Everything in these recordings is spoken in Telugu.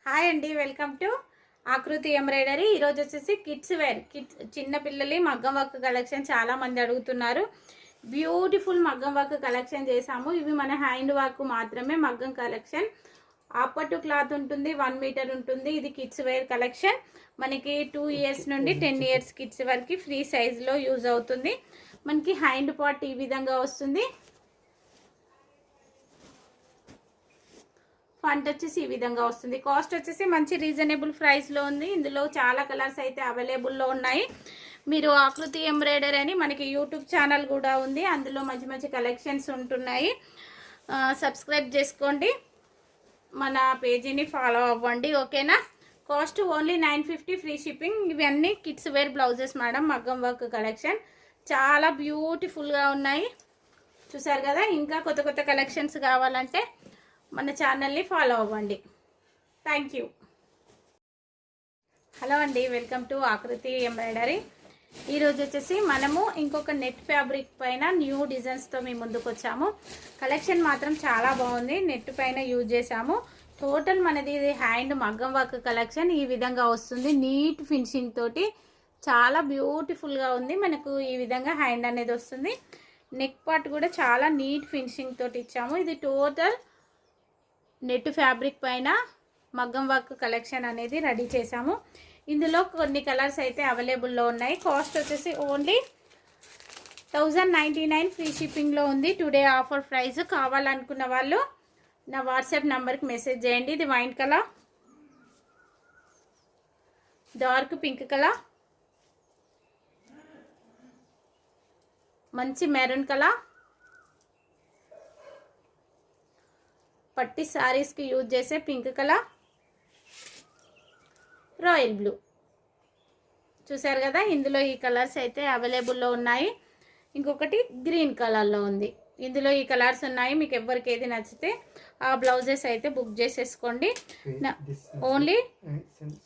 హాయ్ అండి, వెల్కమ్ టు ఆకృతి ఎంబ్రాయిడరీ. ఈరోజు వచ్చేసి కిడ్స్ వేర్, చిన్న పిల్లలి మగ్గం వర్క్ కలెక్షన్ చాలా మంది అడుగుతున్నారు. బ్యూటిఫుల్ మగ్గం వర్క్ కలెక్షన్ చేసాము. ఇవి మన హ్యాండ్ వర్క్ మాత్రమే మగ్గం కలెక్షన్. ఆపట్టు క్లాత్ ఉంటుంది, 1 మీటర్ ఉంటుంది. ఇది కిడ్స్ వేర్ కలెక్షన్. మనకి 2 ఇయర్స్ నుండి 10 ఇయర్స్ కిడ్స్ వరకు ఫ్రీ సైజులో యూజ్ అవుతుంది. మనకి హ్యాండ్ పార్ట్ ఈ విధంగా వస్తుంది. ఫంట్ వచ్చేసి ఈ విధంగా వస్తుంది. కాస్ట్ వచ్చేసి మంచి రీజనబుల్ ప్రైస్లో ఉంది. ఇందులో చాలా కలర్స్ అయితే అవైలబుల్లో ఉన్నాయి. మీరు ఆకృతి ఎంబ్రాయిడరీ అని మనకి యూట్యూబ్ ఛానల్ కూడా ఉంది. అందులో మంచి మంచి కలెక్షన్స్ ఉంటున్నాయి. సబ్స్క్రైబ్ చేసుకోండి, మన పేజీని ఫాలో అవ్వండి, ఓకేనా. Cost only 950 free shipping. ఇవన్నీ కిడ్స్ వేర్ బ్లౌజెస్ మేడం, మగ్గం వర్క్ కలెక్షన్ చాలా బ్యూటిఫుల్గా ఉన్నాయి. చూసారు కదా. ఇంకా కొత్త కొత్త కలెక్షన్స్ కావాలంటే మన ఛానల్ని ఫాలో అవ్వండి. Thank you. హలో అండి, వెల్కమ్ టు ఆకృతి ఎంబ్రాయిడరీ. ఈరోజు వచ్చేసి మనము ఇంకొక నెట్ ఫ్యాబ్రిక్ పైన న్యూ డిజైన్స్తో మేము ముందుకు వచ్చాము. కలెక్షన్ మాత్రం చాలా బాగుంది. నెట్ పైన యూజ్ చేసాము. టోటల్ మనది ఇది హ్యాండ్ మగ్గం వర్క్ కలెక్షన్ ఈ విధంగా వస్తుంది. నీట్ ఫినిషింగ్ తోటి చాలా బ్యూటిఫుల్గా ఉంది. మనకు ఈ విధంగా హ్యాండ్ అనేది వస్తుంది. నెక్ పార్ట్ కూడా చాలా నీట్ ఫినిషింగ్ తోటి ఇచ్చాము. ఇది టోటల్ నెట్ ఫ్యాబ్రిక్ పైన మగ్గం వర్క్ కలెక్షన్ అనేది రెడీ చేసాము. ఇందులో కొన్ని కలర్స్ అయితే అవైలబుల్లో ఉన్నాయి. కాస్ట్ వచ్చేసి ఓన్లీ 1099 ఫ్రీ షిప్పింగ్లో ఉంది. Today offer price. కావాలనుకున్న వాళ్ళు నా వాట్సాప్ నెంబర్కి మెసేజ్ చేయండి. ఇది white colour, dark pink colour, మంచి మెరూన్ కలర్, పట్టి సారీస్కి యూజ్ చేసే పింక్ కలర్, రాయల్ బ్లూ. చూసారు కదా. ఇందులో ఈ కలర్స్ అయితే అవైలబుల్లో ఉన్నాయి. ఇంకొకటి గ్రీన్ కలర్లో ఉంది. ఇందులో ఈ కలర్స్ ఉన్నాయి. మీకు ఎవరికి ఏది నచ్చితే ఆ బ్లౌజెస్ అయితే బుక్ చేసేసుకోండి. Only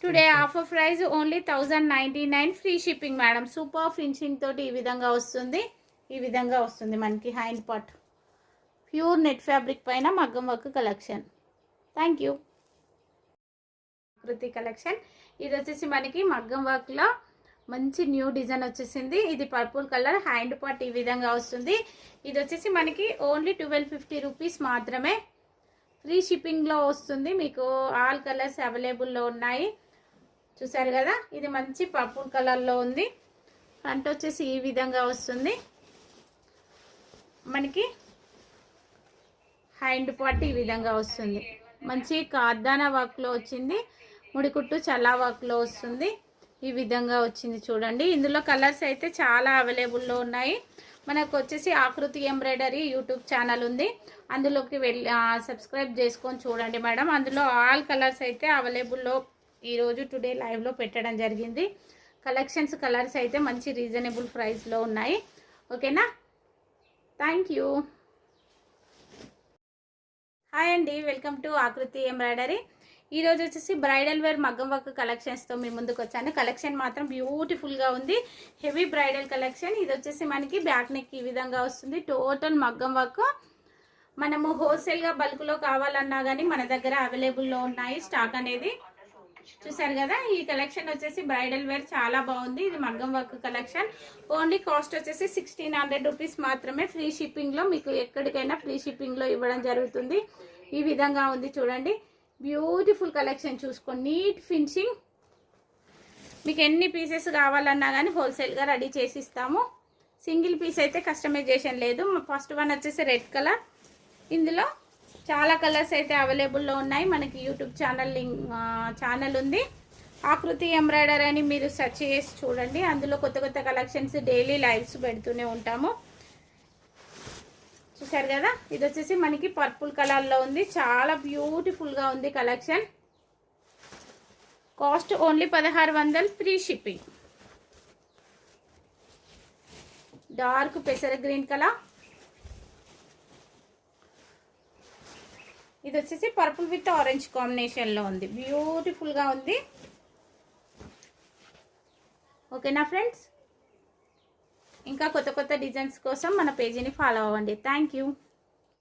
today offer price only 1099 free shipping madam. Super finishing తోటి ఈ విధంగా వస్తుంది. ఈ విధంగా వస్తుంది మనకి hand part. Pure net fabric పైన మగ్గం వర్క్ కలెక్షన్. Thank you. ఆకృతి కలెక్షన్. ఇది వచ్చేసి మనకి మగ్గం వర్క్లో మంచి న్యూ డిజైన్ వచ్చేసింది. ఇది పర్పుల్ కలర్. హ్యాండ్ పార్ట్ ఈ విధంగా వస్తుంది. ఇది వచ్చేసి మనకి ఓన్లీ 1250 రూపీస్ మాత్రమే. ఫ్రీ షిప్పింగ్లో వస్తుంది. మీకు ఆల్ కలర్స్ అవైలబుల్లో ఉన్నాయి. చూసారు కదా. ఇది మంచి పర్పుల్ కలర్లో ఉంది. ఫ్రంట్ వచ్చేసి ఈ విధంగా వస్తుంది. మనకి హ్యాండ్ పార్ట్ ఈ విధంగా వస్తుంది. మంచి కార్దానా వర్క్లో వచ్చింది. ముడికుట్టు చల్లా వర్క్లో వస్తుంది. ఈ విధంగా వచ్చింది చూడండి. ఇందులో కలర్స్ అయితే చాలా అవైలబుల్లో ఉన్నాయి. మనకు వచ్చేసి ఆకృతి ఎంబ్రాయిడరీ యూట్యూబ్ ఛానల్ ఉంది. అందులోకి వెళ్ళి సబ్స్క్రైబ్ చేసుకొని చూడండి మేడం. అందులో ఆల్ కలర్స్ అయితే అవైలబుల్లో ఈరోజు టుడే లైవ్లో పెట్టడం జరిగింది. కలర్స్ అయితే మంచి రీజనబుల్ ప్రైస్లో ఉన్నాయి, ఓకేనా. Thank you. హాయ్ అండి, వెల్కమ్ టు ఆకృతి ఎంబ్రాయిడరీ. ఈరోజు వచ్చేసి బ్రైడల్ వేర్ మగ్గం వర్క్ కలెక్షన్స్తో మీ ముందుకు వచ్చాను. కలెక్షన్ మాత్రం బ్యూటిఫుల్గా ఉంది. Heavy bridal collection. ఇది వచ్చేసి మనకి బ్యాక్ నెక్ ఈ విధంగా వస్తుంది. టోటల్ మగ్గం వర్క్. మనము హోల్సేల్గా బల్క్లో కావాలన్నా కానీ మన దగ్గర అవైలబుల్లో ఉన్నాయి స్టాక్ అనేది. చూసారు కదా. ఈ కలెక్షన్ వచ్చేసి బ్రైడల్ వేర్ చాలా బాగుంది. ఇది మగ్గం వర్క్ కలెక్షన్. ఓన్లీ కాస్ట్ వచ్చేసి 1600 రూపీస్ మాత్రమే. ఫ్రీ షిప్పింగ్లో మీకు ఎక్కడికైనా ఫ్రీ షిప్పింగ్లో ఇవ్వడం జరుగుతుంది. ఈ విధంగా ఉంది చూడండి. Beautiful collection. చూసుకోండి. Neat finishing. మీకు ఎన్ని పీసెస్ కావాలన్నా కానీ హోల్సేల్గా రెడీ చేసి ఇస్తాము. సింగిల్ పీస్ అయితే కస్టమైజేషన్ లేదు. ఫస్ట్ వన్ వచ్చేసి రెడ్ కలర్. ఇందులో చాలా కలర్స్ అయితే అవైలబుల్లో ఉన్నాయి. మనకి యూట్యూబ్ ఛానల్ ఉంది, ఆకృతి ఎంబ్రాయిడరీ అని మీరు సెర్చ్ చేసి చూడండి. అందులో కొత్త కొత్త కలెక్షన్స్ డైలీ లైవ్స్ పెడుతూనే ఉంటాము. చూసారు కదా. ఇది వచ్చేసి మనకి పర్పుల్ కలర్లో ఉంది. చాలా బ్యూటిఫుల్గా ఉంది collection. Cost only 1600 free shipping. Dark పెసర గ్రీన్ కలర్. ఇది వచ్చేసి పర్పుల్ విత్ ఆరెంజ్ కాంబినేషన్లో ఉంది. బ్యూటిఫుల్గా ఉంది, ఓకేనా ఫ్రెండ్స్. ఇంకా కొత్త కొత్త డిజైన్స్ కోసం మన పేజీని ఫాలో అవ్వండి. Thank you.